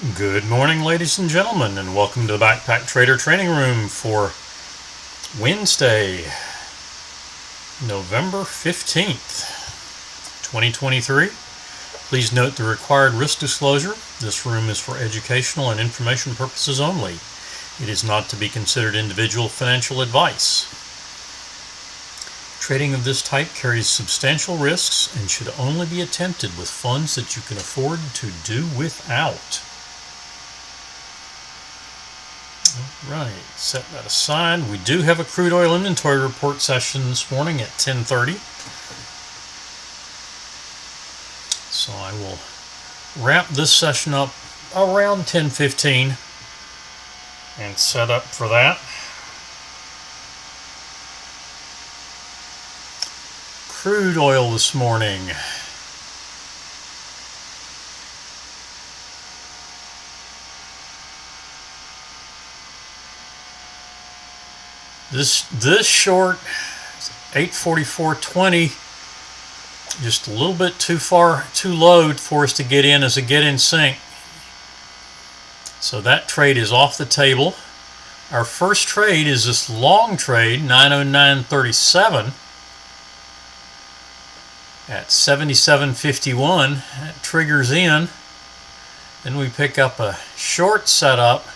Good morning, ladies and gentlemen, and welcome to the Backpacktrader training room for Wednesday, November 15th, 2023. Please note the required risk disclosure. This room is for educational and information purposes only. It is not to be considered individual financial advice. Trading of this type carries substantial risks and should only be attempted with funds that you can afford to do without. Right, set that aside. We do have a crude oil inventory report session this morning at 10:30. So I will wrap this session up around 10:15 and set up for that. Crude oil this morning. This short, 844.20, just a little bit too low for us to get in as a get-in sync. So that trade is off the table. Our first trade is this long trade, 909.37 at 77.51. That triggers in. Then we pick up a short setup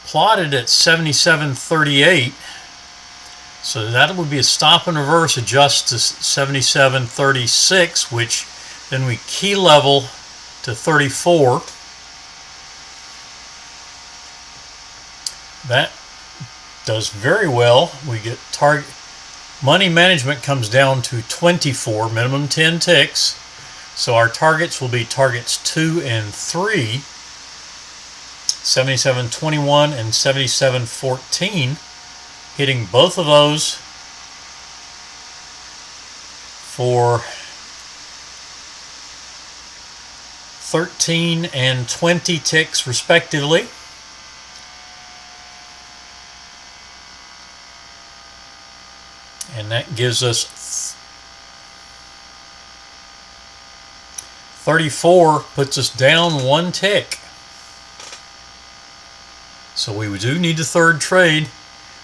plotted at 77.38, so that would be a stop and reverse, adjust to 77.36, which then we key level to 34. That does very well. We get target money management comes down to 24, minimum 10 ticks, so our targets will be targets 2 and 3. 77.21 and 77.14, hitting both of those for 13 and 20 ticks respectively. And that gives us 34, puts us down 1 tick. So we do need the third trade,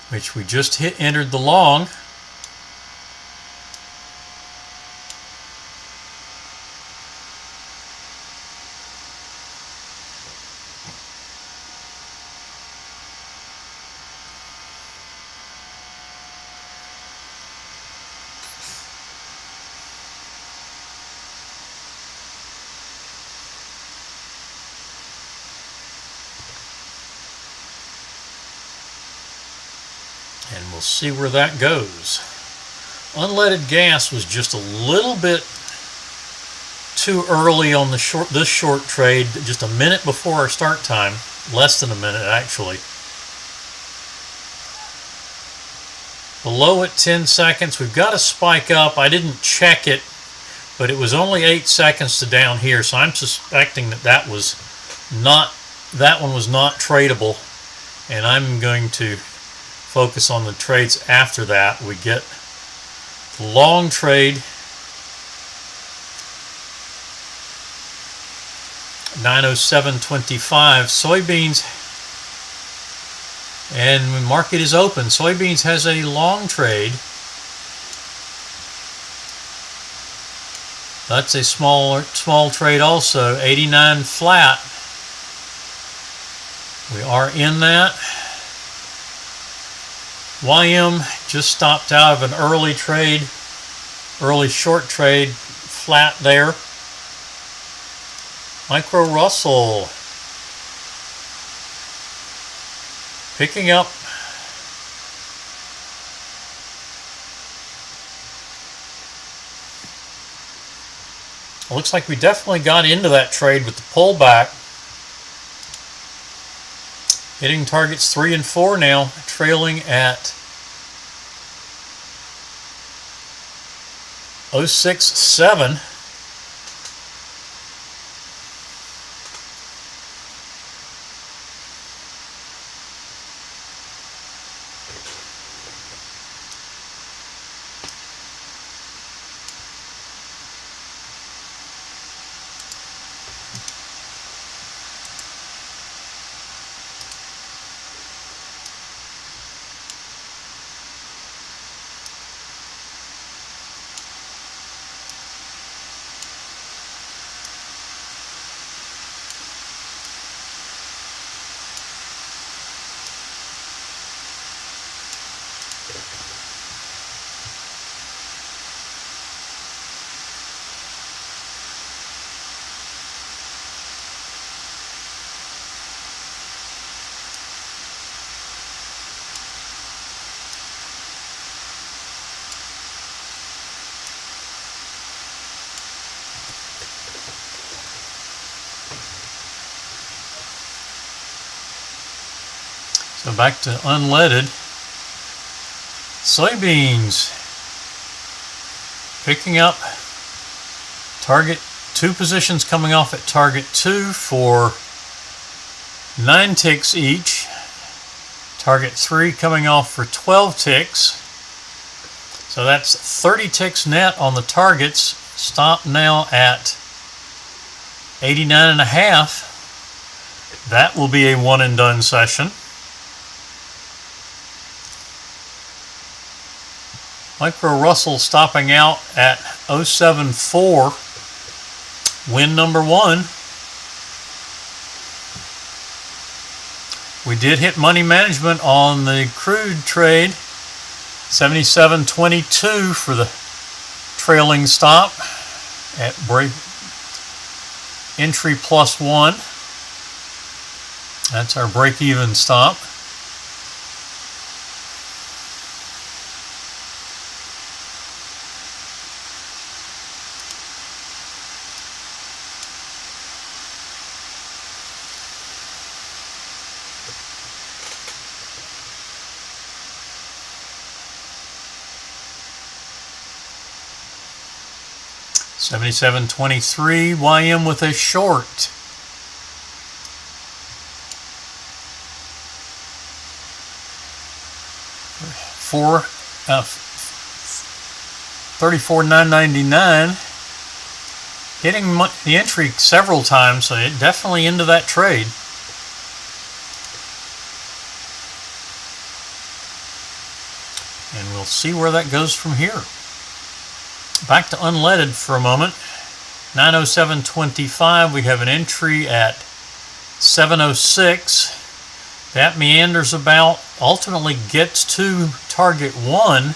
which we just entered the long. And we'll see where that goes. Unleaded gas was just a little bit too early on this short trade, just a minute before our start time, less than a minute actually. Below at 10 seconds, we've got a spike up. I didn't check it, but it was only 8 seconds to down here, so I'm suspecting that one was not tradable, and I'm going to focus on the trades after that. We get the long trade, 907.25 soybeans, and the market is open. Soybeans has a long trade. That's a small trade also, 89 flat. We are in that. YM just stopped out of an early short trade, flat there. Micro Russell picking up. It looks like we definitely got into that trade with the pullback. Hitting targets 3 and 4 now, trailing at 0.67. So back to unleaded. Soybeans picking up target 2 positions, coming off at target 2 for 9 ticks each. Target 3 coming off for 12 ticks. So that's 30 ticks net on the targets. Stop now at 89.5. That will be a one and done session. Micro Russell stopping out at 074. Win number 1. We did hit money management on the crude trade. 77.22 for the trailing stop at break entry +1. That's our break-even stop. $77.23, YM with a short. For $34,999. Hitting the entry several times, so it definitely into that trade. And we'll see where that goes from here. Back to unleaded for a moment. 907.25. We have an entry at 706. That meanders about, ultimately gets to target 1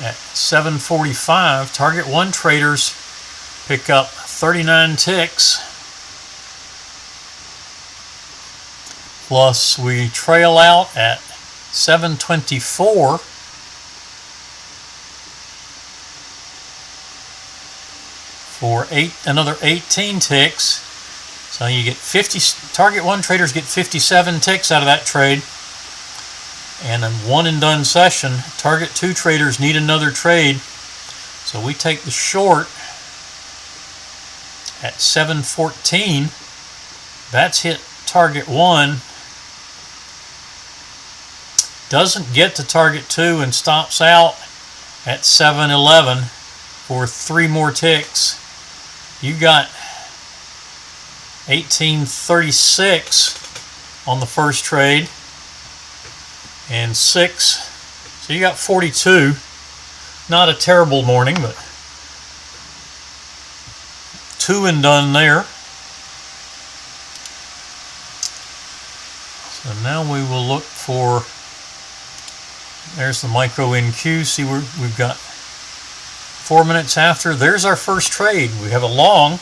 at 745. Target 1 traders pick up 39 ticks. Plus we trail out at 724. For another 18 ticks. So you get 50, target 1 traders get 57 ticks out of that trade. And a one and done session. Target 2 traders need another trade. So we take the short at 714. That's hit target 1. Doesn't get to target 2 and stops out at 711 for 3 more ticks. You got 1836 on the first trade and 6, so you got 42. Not a terrible morning, but 2 and done there. So now we will look for, there's the micro NQ. See where we've got 4 minutes after. There's our first trade. We have a long.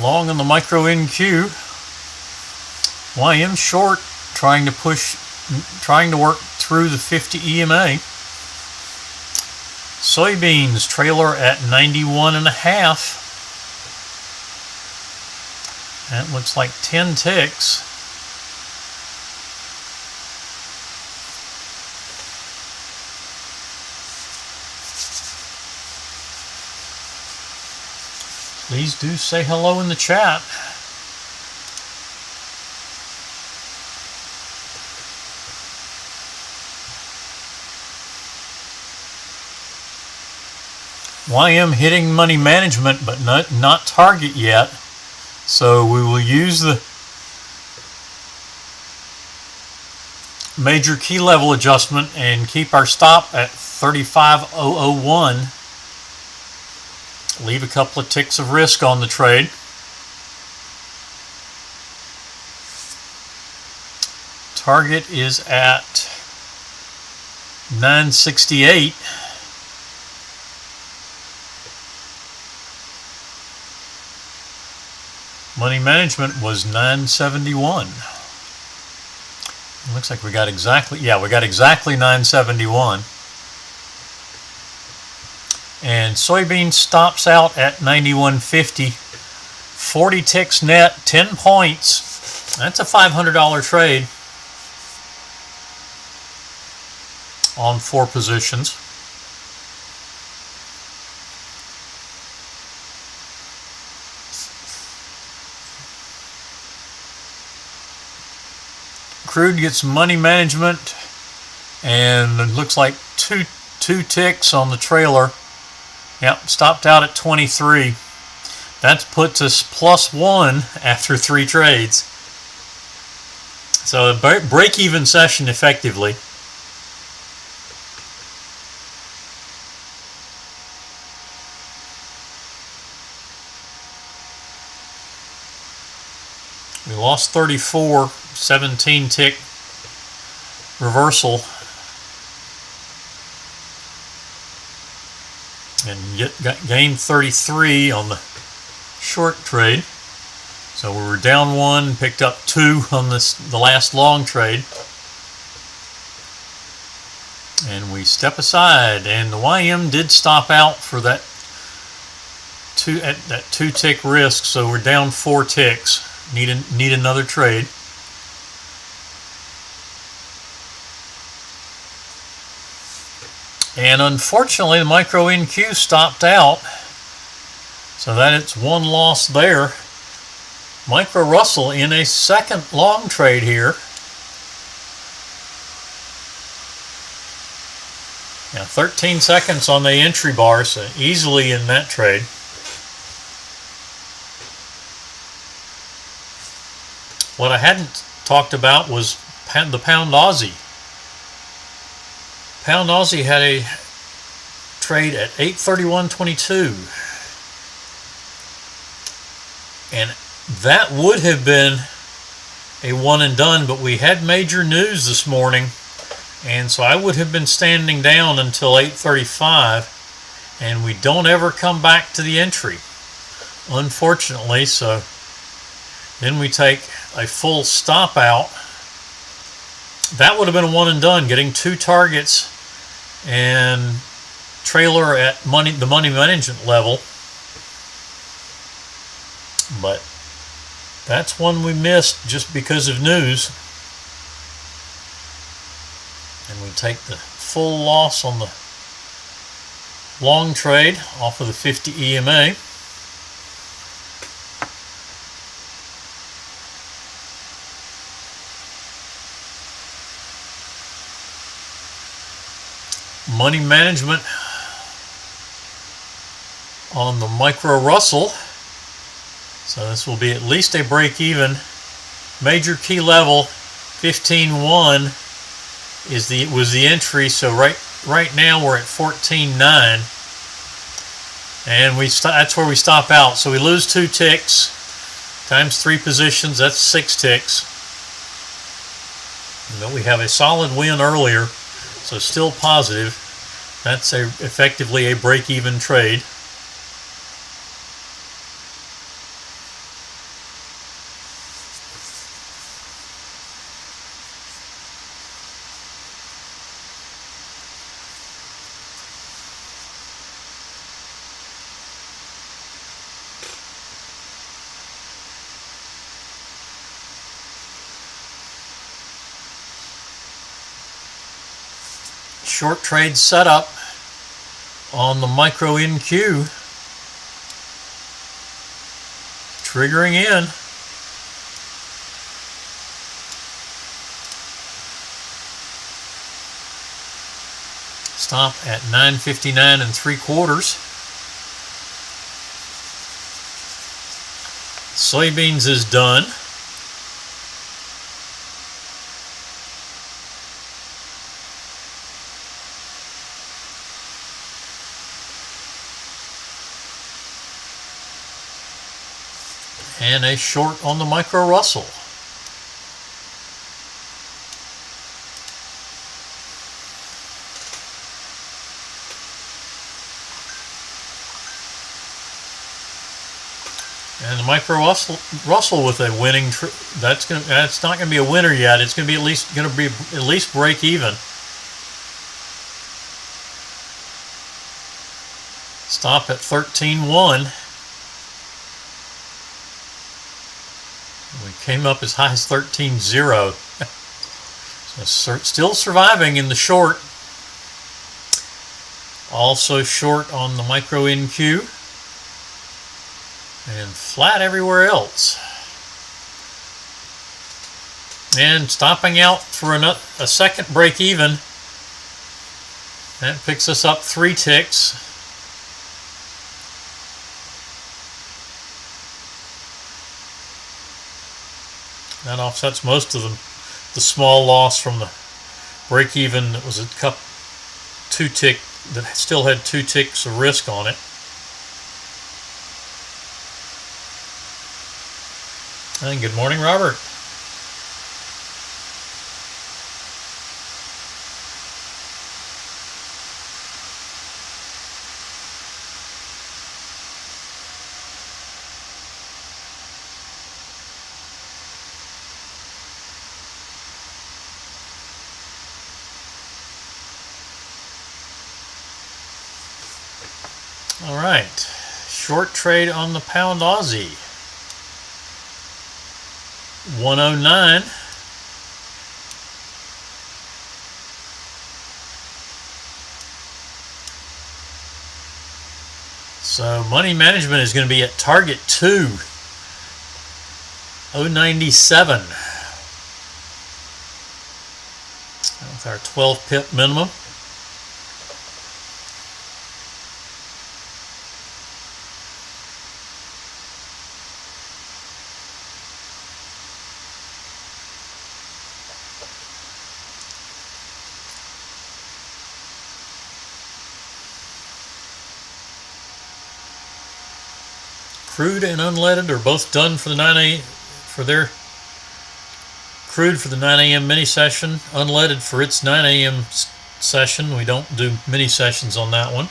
Long on the micro NQ. YM short, trying to work through the 50 EMA. Soybeans trailer at 91.5. That looks like 10 ticks. Please do say hello in the chat. YM hitting money management, but not target yet. So we will use the major key level adjustment and keep our stop at 35,001. Leave a couple of ticks of risk on the trade. Target is at 968. Money management was 971. Looks like we got exactly 971. And soybean stops out at 91.50. 40 ticks net, 10 points. That's a $500 trade on 4 positions. Crude gets money management, and it looks like two ticks on the trailer. Yep, stopped out at 23. That puts us +1 after 3 trades. So a break-even session effectively. We lost 34, 17 tick reversal, and gained 33 on the short trade. So we were down 1, picked up 2 on the last long trade. And we step aside, and the YM did stop out for that 2 tick risk, so we're down 4 ticks. Need another trade. And unfortunately the micro NQ stopped out, so that it's 1 loss there. Micro Russell in a second long trade here. Now 13 seconds on the entry bar, so easily in that trade. What I hadn't talked about was the Pound Aussie. Pound Aussie had a trade at 831.22, and that would have been a one and done, but we had major news this morning, and so I would have been standing down until 8:35, and we don't ever come back to the entry, unfortunately. So then we take a full stop out. That would have been a one and done, getting 2 targets and trailer at the money management level. But that's one we missed just because of news. And we take the full loss on the long trade off of the 50 EMA. Money management on the Micro Russell. So this will be at least a break even. Major key level 15.1 was the entry. So right now we're at 14.9, and that's where we stop out. So we lose 2 ticks times 3 positions. That's 6 ticks. But we have a solid win earlier, so still positive. That's effectively a break-even trade. Short trade setup on the Micro NQ. Triggering in. Stop at 9.59 3/4. Soybeans is done. And a short on the Micro Russell. And the micro Russell with a winning. That's not going to be a winner yet. It's going to be at least break even. Stop at 13.1. We came up as high as 13.0. So still surviving in the short. Also short on the micro NQ. And flat everywhere else. And stopping out for a second break even. That picks us up 3 ticks. That offsets most of the small loss from the break even that was a that still had 2 ticks of risk on it. And good morning, Robert. All right, short trade on the pound Aussie. 109. So money management is going to be at target 2. 097. With our 12 pip minimum. Crude and unleaded are both done for the 9 a.m. for their crude for the 9 a.m. mini session, unleaded for its 9 a.m. session. We don't do mini sessions on that one.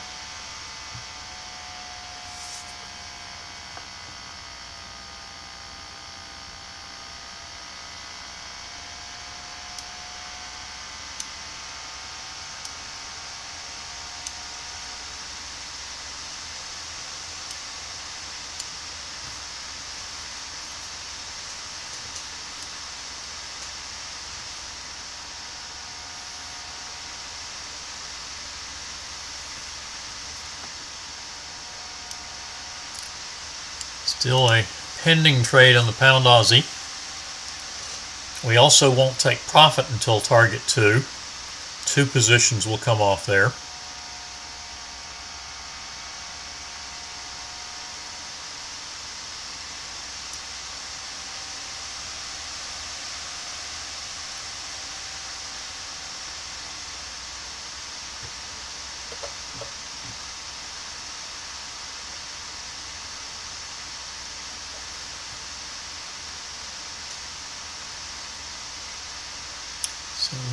Still a pending trade on the pound Aussie. We also won't take profit until target 2. 2 positions will come off there.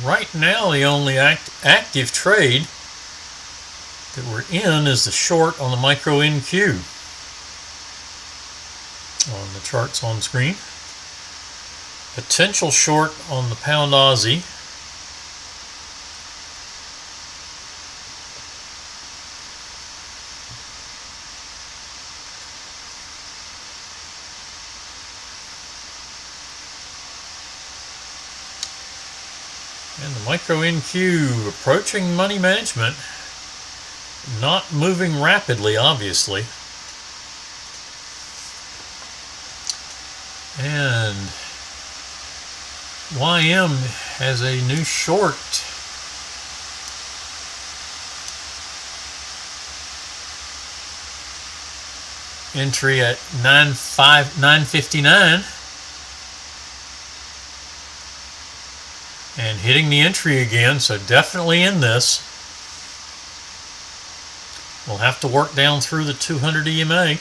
Right now, the only active trade that we're in is the short on the micro NQ on the charts on screen. Potential short on the pound Aussie. And the micro NQ approaching money management, not moving rapidly, obviously. And YM has a new short. Entry at 959. And hitting the entry again, so definitely in this. We'll have to work down through the 200 EMA.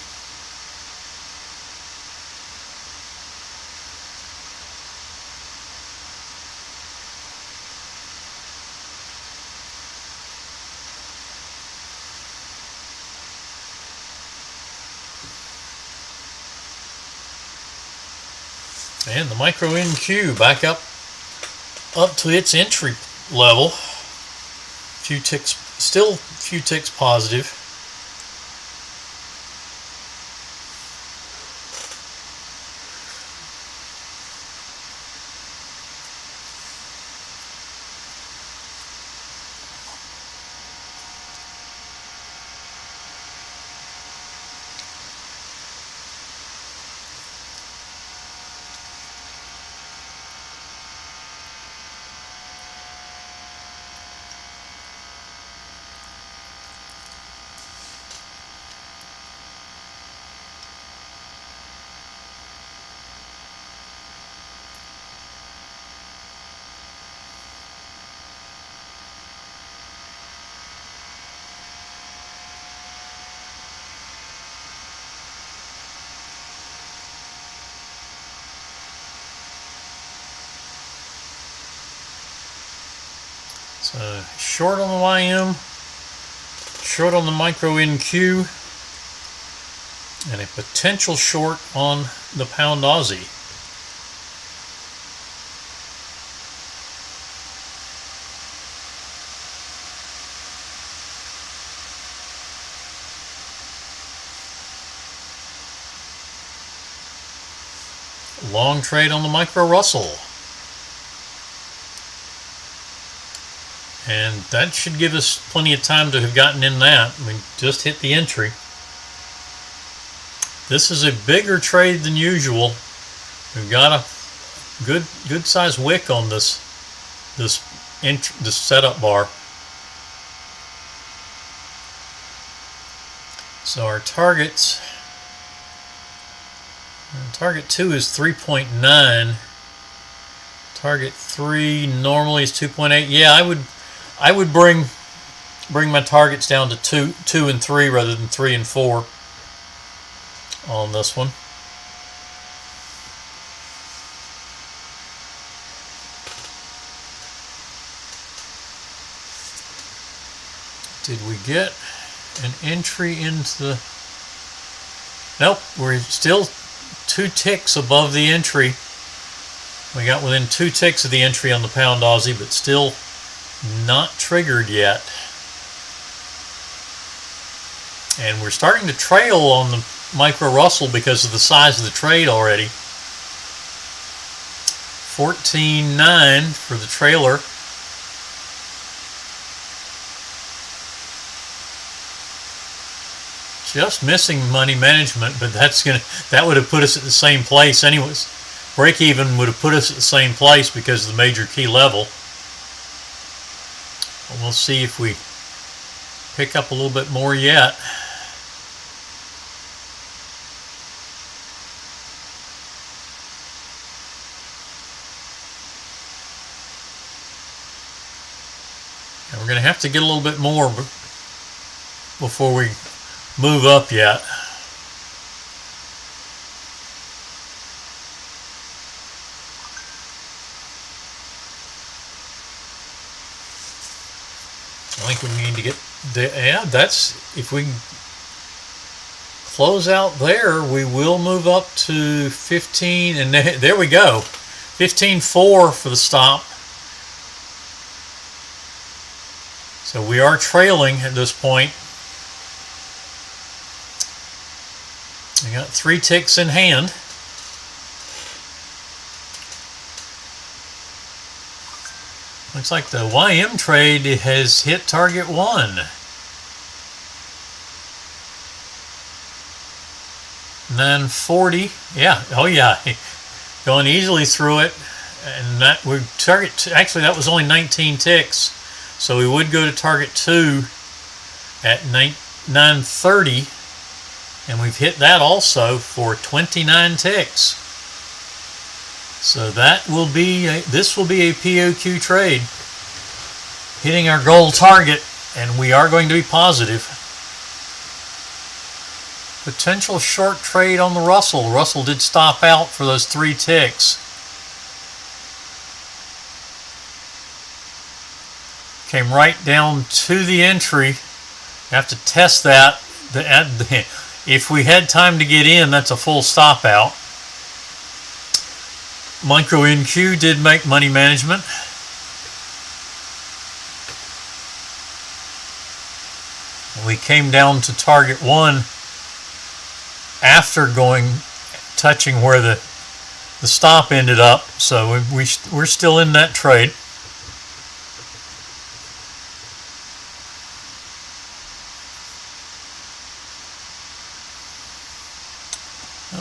And the micro NQ back up to its entry level. Few ticks, still a few ticks positive. So short on the YM, short on the micro NQ, and a potential short on the pound Aussie. Long trade on the micro Russell. And that should give us plenty of time to have gotten in that. We just hit the entry. This is a bigger trade than usual. We've got a good size wick on this setup bar. So our targets, target 2 is 3.9. Target 3 normally is 2.8. Yeah, I would bring my targets down to 2 and 3 rather than 3 and 4 on this one. Did we get an entry into the... Nope, we're still 2 ticks above the entry. We got within 2 ticks of the entry on the pound Aussie, but still not triggered yet. And we're starting to trail on the micro Russell because of the size of the trade already. 14.9 for the trailer. Just missing money management, but that would have put us at the same place anyways. Break even would have put us at the same place because of the major key level. And we'll see if we pick up a little bit more yet. And we're going to have to get a little bit more before we move up yet. I think we need to get that's, if we close out there, we will move up to 15, and there we go. 15.4 for the stop. So we are trailing at this point. We got 3 ticks in hand. Looks like the YM trade has hit target 1. $9.40. Yeah, oh yeah, going easily through it. And that would target, actually that was only 19 ticks. So we would go to target 2 at 9.30. And we've hit that also for 29 ticks. So that will be this will be a POQ trade, hitting our goal target, and we are going to be positive. Potential short trade on the Russell. Russell did stop out for those 3 ticks. Came right down to the entry. You have to test that. If we had time to get in, that's a full stop out. Micro NQ did make money management. We came down to target 1 after touching where the stop ended up, so we're still in that trade.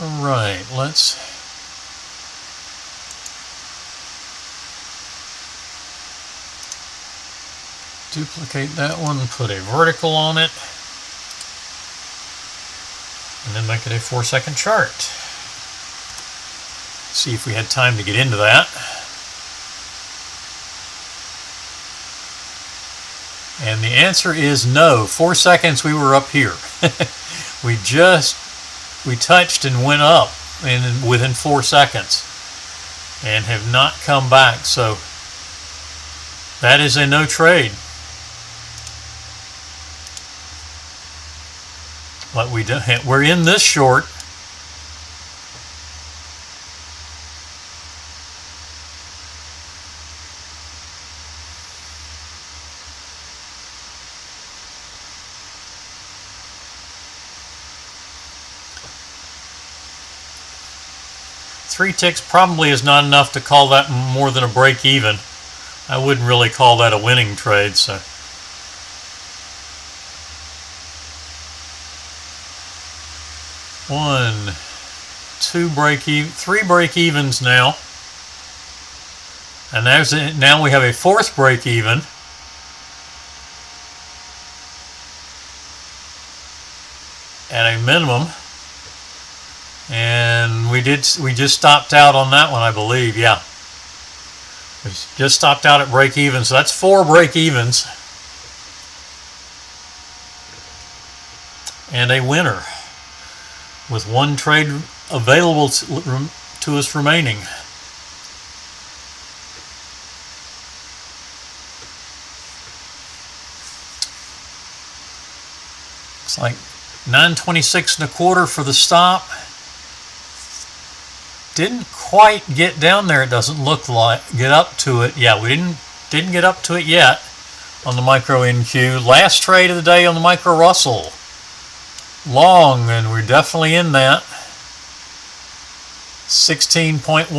All right, let's duplicate that one, put a vertical on it, and then make it a 4-second chart. See if we had time to get into that. And the answer is no. 4 seconds we were up here. we touched and went up within 4 seconds and have not come back. So that is a no trade. But we're in this short. Three ticks probably is not enough to call that more than a break even. I wouldn't really call that a winning trade. So one, two three break evens now, and now we have a 4th break even. At a minimum. And we just stopped out on that one, I believe. Yeah, we just stopped out at break even, so that's 4 break evens and a winner with 1 trade available to us remaining. Looks like 926.25 for the stop. Didn't quite get down there, it doesn't look like. Get up to it. Yeah, we didn't get up to it yet on the Micro NQ. Last trade of the day on the Micro Russell. Long, and we're definitely in that. 16.1.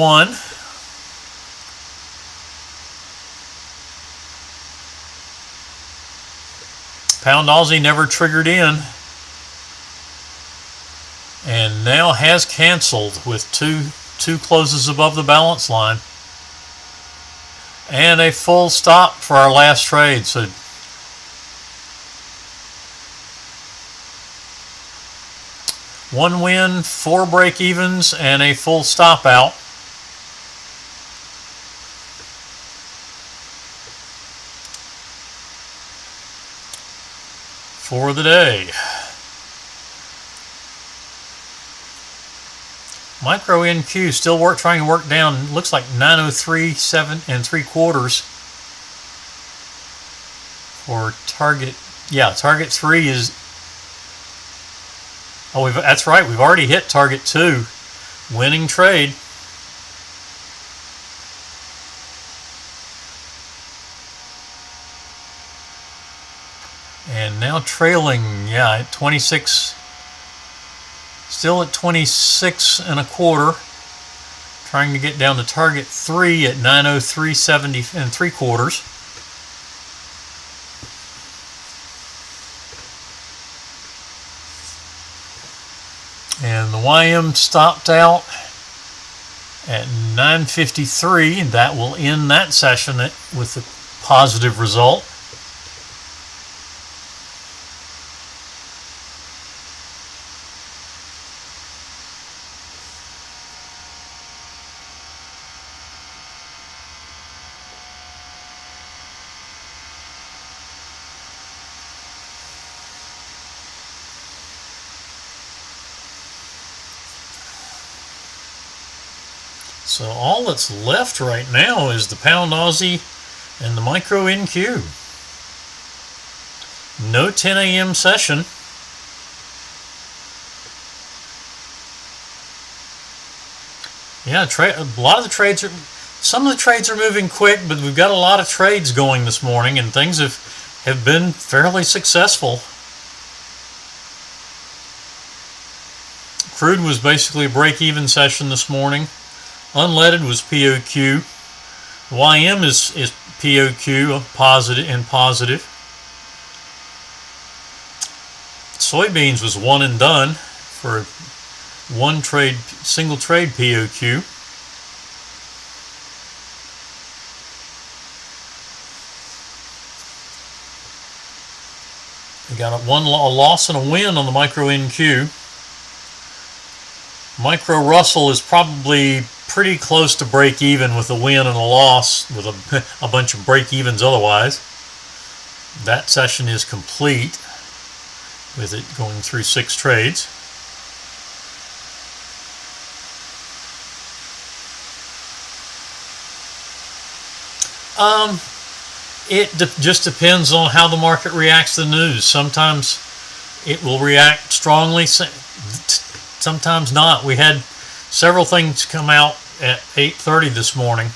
Pound Aussie never triggered in. And now has canceled with two closes above the balance line and a full stop for our last trade. So one win, 4 break evens, and a full stop out. For the day. Micro NQ still trying to work down. Looks like 903.7 3/4 for target. Yeah, target 3 is. Oh, that's right. We've already hit target 2. Winning trade. And now trailing. Yeah, at 26. Still at 26.25, trying to get down to target 3 at 903.70 3/4. And the YM stopped out at 953, and that will end that session with a positive result. So all that's left right now is the Pound Aussie and the Micro NQ. No 10 a.m. session. Yeah, a lot of the trades are, some of the trades are moving quick, but we've got a lot of trades going this morning, and things have been fairly successful. Crude was basically a break-even session this morning. Unleaded was POQ. YM is POQ, positive. Soybeans was one and done for one trade, single trade POQ. We got a loss and a win on the micro NQ. Micro Russell is probably pretty close to break even with a win and a loss, with a bunch of break evens otherwise. That session is complete with it going through 6 trades. It just depends on how the market reacts to the news. Sometimes it will react strongly, sometimes not. We had several things come out at 8:30 this morning.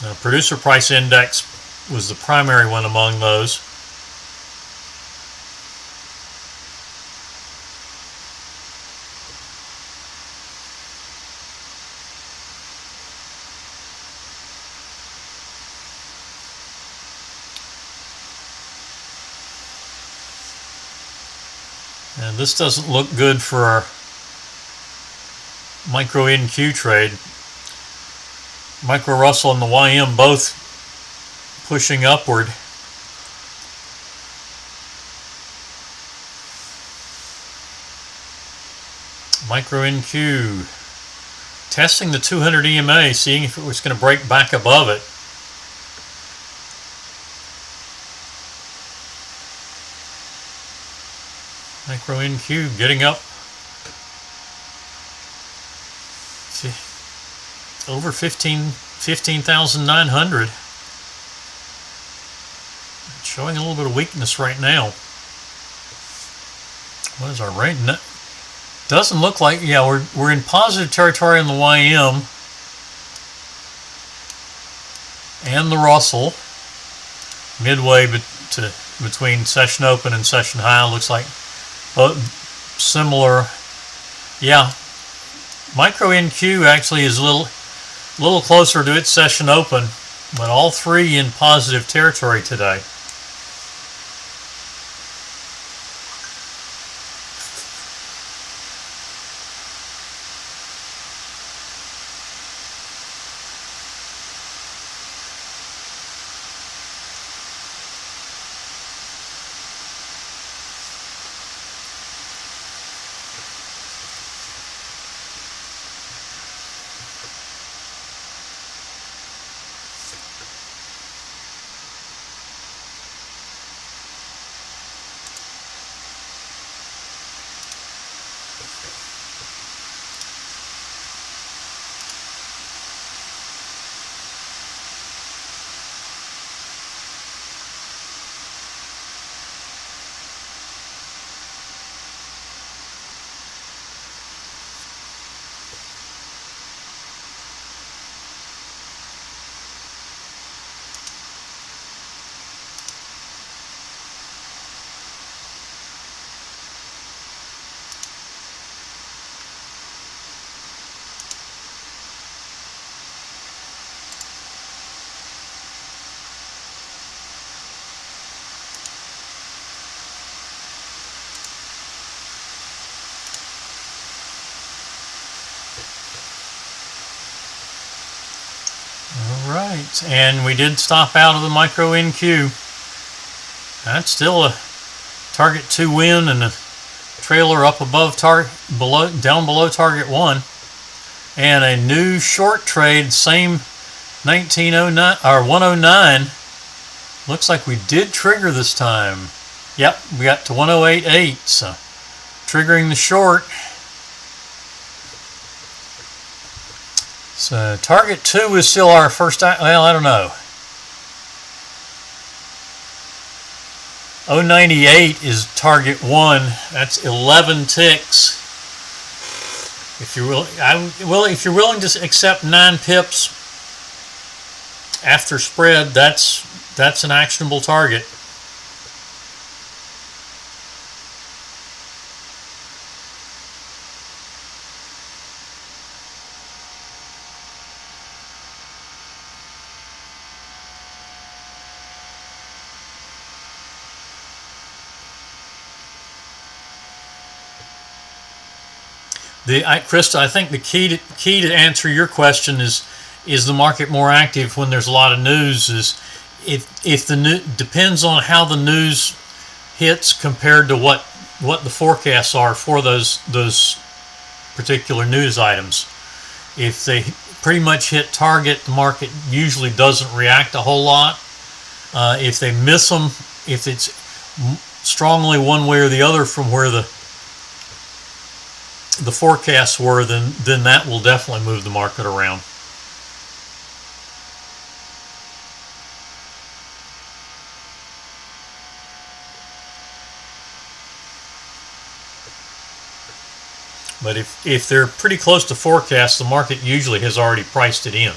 The producer price index was the primary one among those. And this doesn't look good for our micro NQ trade. Micro Russell and the YM both pushing upward. Micro NQ testing the 200 EMA, seeing if it was going to break back above it. Micro NQ getting up over 15,900. Showing a little bit of weakness right now. What is our rate? No, doesn't look like, yeah, we're in positive territory on the YM and the Russell. Midway between session open and session high, looks like similar. Yeah, micro NQ actually is a little closer to its session open, but all three in positive territory today. Alright, and we did stop out of the micro NQ. That's still a target 2 win and a trailer up above down below target 1. And a new short trade, same 1909 or 109. Looks like we did trigger this time. Yep, we got to 1088, so triggering the short. So target 2 is still our first, well, I don't know. 098 is target 1. That's 11 ticks. If you're if you're willing to accept 9 pips after spread, that's an actionable target. Krista, I think the key to answer your question is the market more active when there's a lot of news? Is if the new depends on how the news hits compared to what the forecasts are for those particular news items. If they pretty much hit target, the market usually doesn't react a whole lot. If they miss them, if it's strongly one way or the other from where the forecasts were, then that will definitely move the market around. But if they're pretty close to forecast, the market usually has already priced it in.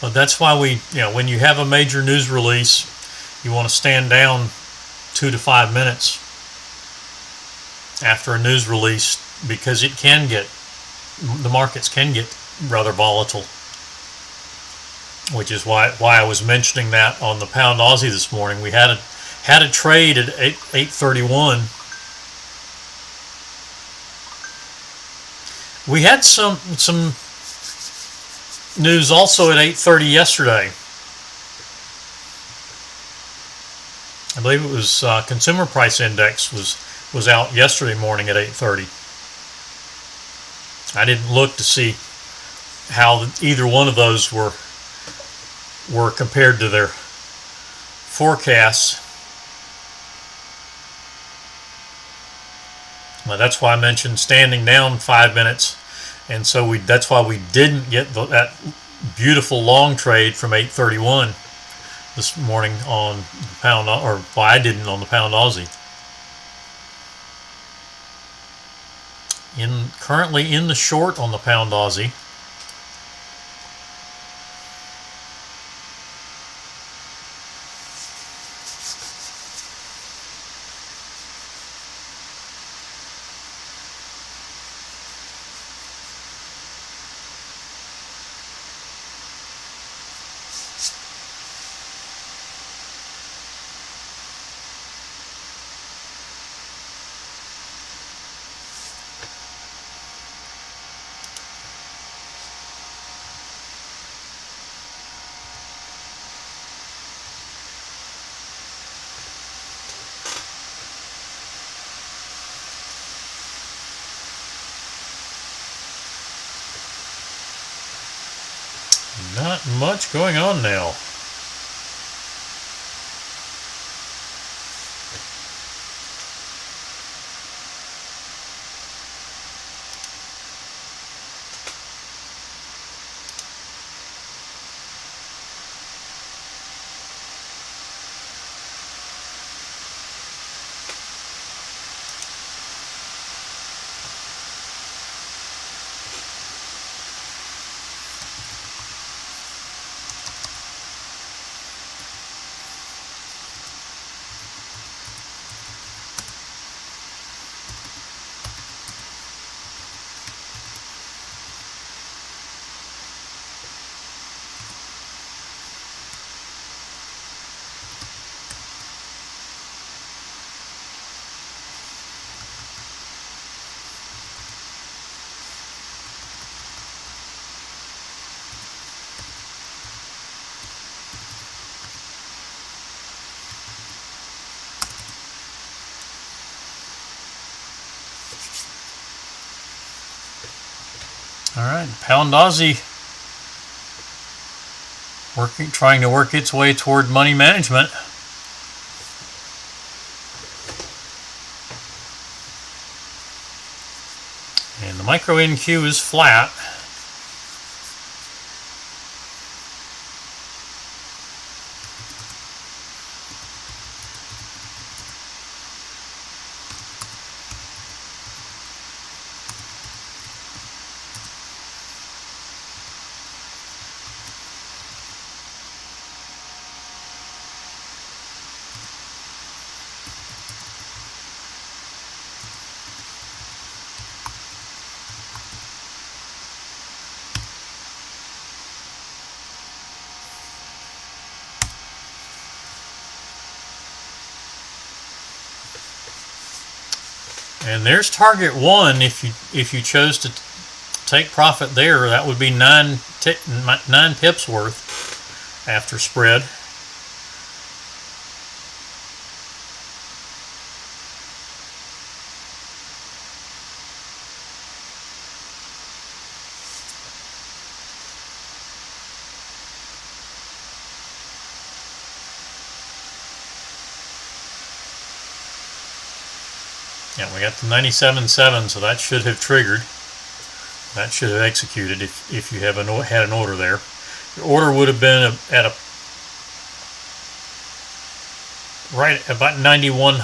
But that's why when you have a major news release, you want to stand down 2 to 5 minutes after a news release, because the markets can get rather volatile, which is why I was mentioning that on the pound Aussie this morning. We had a trade at 8:31. We had some news also at 8:30 yesterday. I believe it was consumer price index was out yesterday morning at 8:30. I didn't look to see how either one of those were compared to their forecasts. Well, that's why I mentioned standing down 5 minutes, and so that's why we didn't get that beautiful long trade from 8:31 this morning on the pound, or why I didn't on the pound Aussie. Currently in the short on the pound Aussie. Not much going on now. All right, pound Aussie trying to work its way toward money management. And the micro NQ is flat. And there's target 1. If you chose to take profit there, that would be 9 pips worth after spread. Yeah, we got the 97.7, so that should have triggered. That should have executed if you have had an order there. Your order would have been at a right about 91,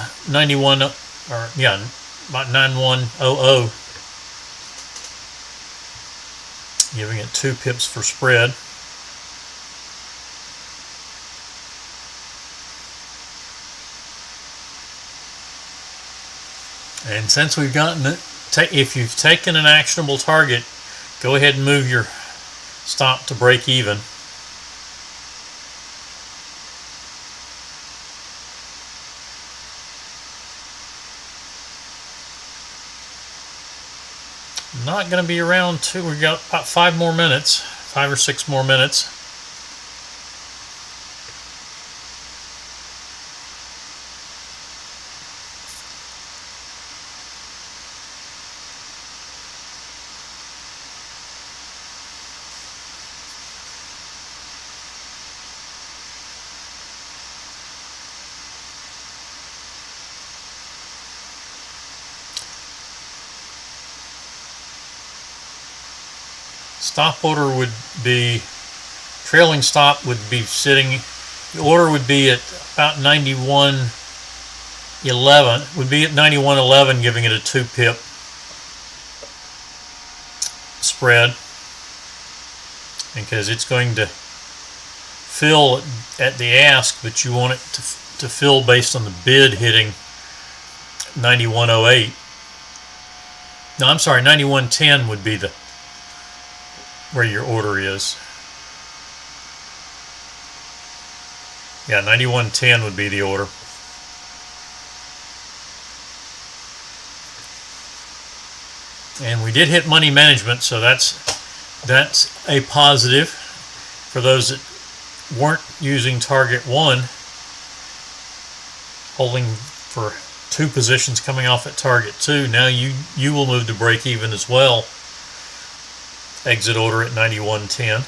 or yeah, about 9100, giving it 2 pips for spread. And since we've gotten it, if you've taken an actionable target, go ahead and move your stop to break even. Not going to be around too. We've got about 5 more minutes, 5 or 6 more minutes. Stop order would be, trailing stop would be sitting, the order would be at about 91.11, would be at 91.11, giving it a 2 pip spread, because it's going to fill at the ask, but you want it to fill based on the bid hitting 91.08. No, I'm sorry, 91.10 would be the where your order is. Yeah, 91.10 would be the order. And we did hit money management, so that's a positive for those that weren't using target 1, holding for 2 positions coming off at target 2. Now you will move to break even as well. Exit order at 91.10.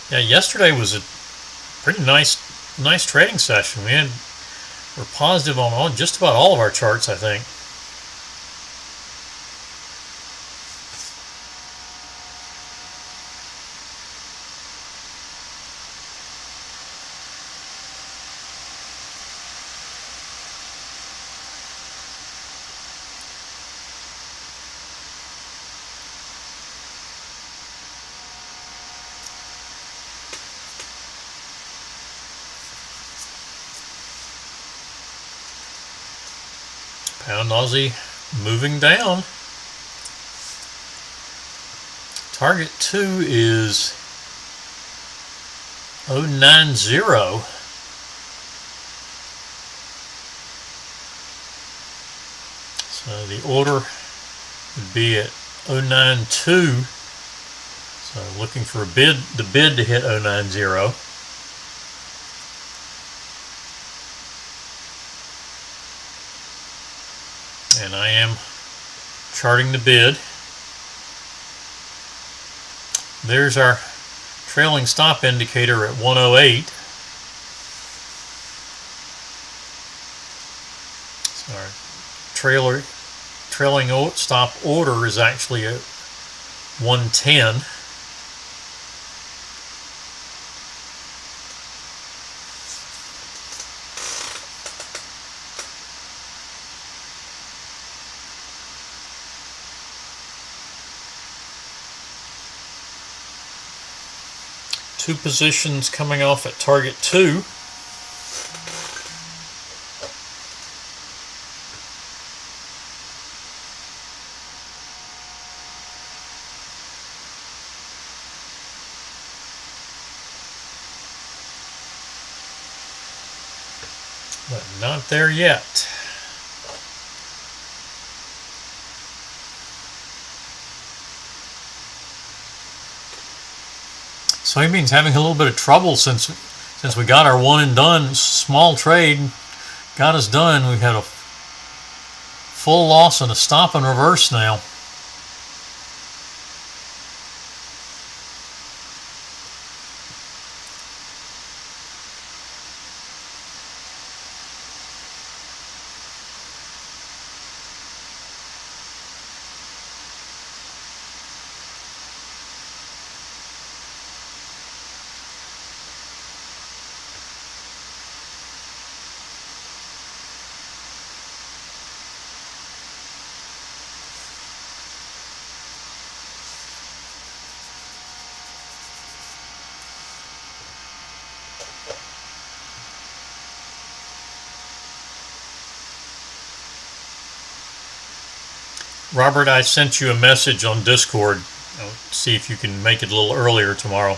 Yeah, yesterday was a pretty nice trading session. We're positive on just about all of our charts, I think. Pound Aussie moving down. Target 2 is 090. So the order would be at 092. So looking for the bid to hit 090. And I am charting the bid. There's our trailing stop indicator at 108. So our trailing stop order is actually at 110. 2 positions coming off at target 2. But not there yet. Soybeans having a little bit of trouble since we got our one and done small trade, got us done. We've had a full loss and a stop and reverse now. Robert, I sent you a message on Discord. I'll see if you can make it a little earlier tomorrow.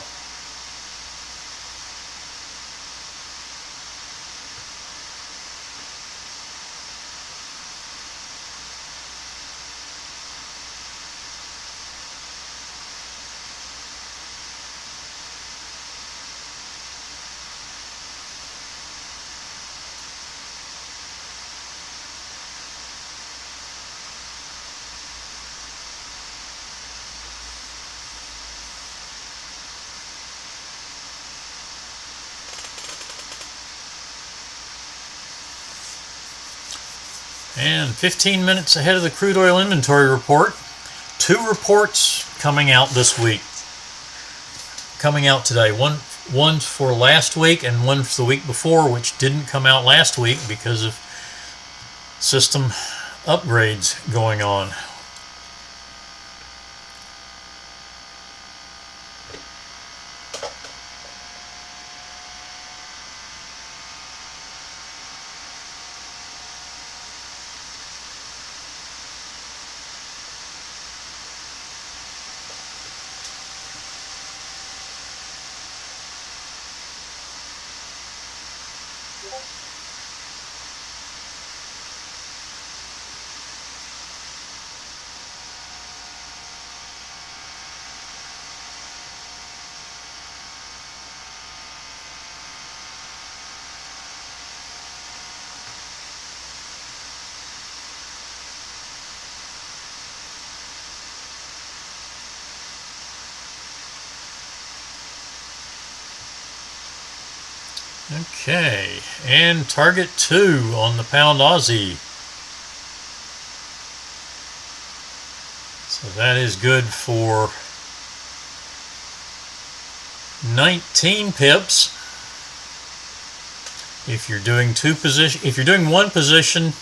And 15 minutes ahead of the crude oil inventory report. 2 reports coming out this week. Coming out today. One for last week and one for the week before, which didn't come out last week because of system upgrades going on. Okay, and target 2 on the pound Aussie. So that is good for 19 pips. If you're doing one position,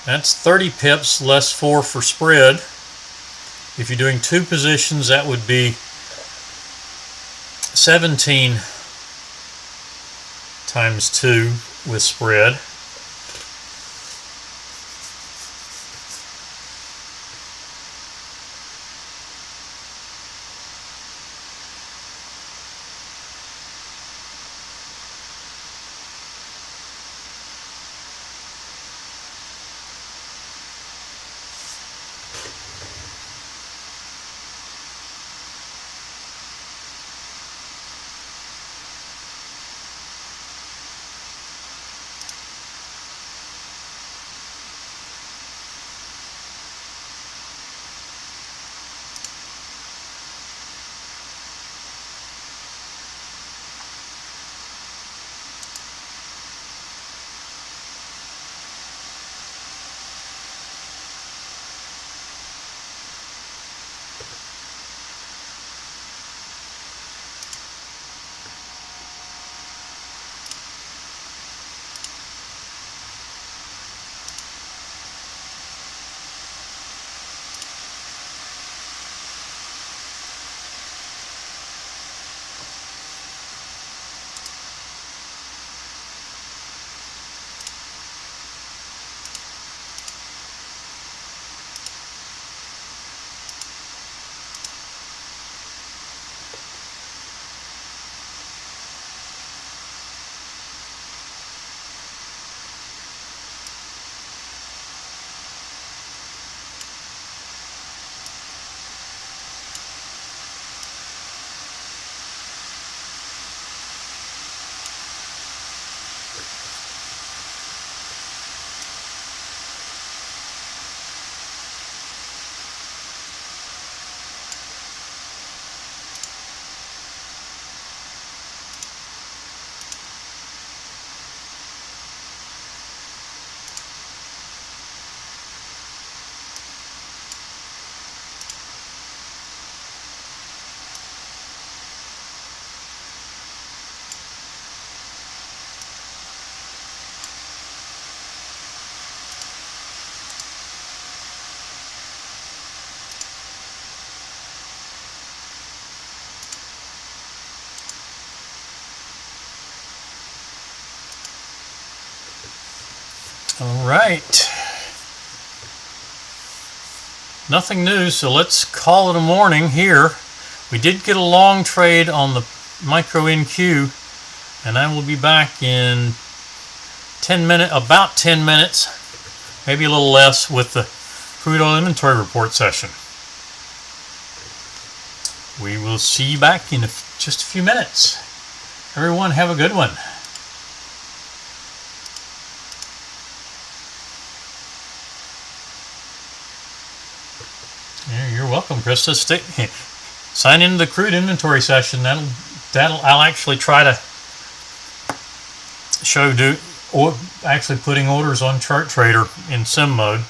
that's 30 pips less 4 for spread. If you're doing 2 positions, that would be 17 times 2 with spread. All right. Nothing new, so let's call it a morning here. We did get a long trade on the micro NQ, and I will be back in 10 minutes, about 10 minutes, maybe a little less, with the crude oil inventory report session. We will see you back in just a few minutes. Everyone have a good one. You're welcome, Krista. Sign into the crude inventory session. I'll actually try to show actually putting orders on Chart Trader in sim mode.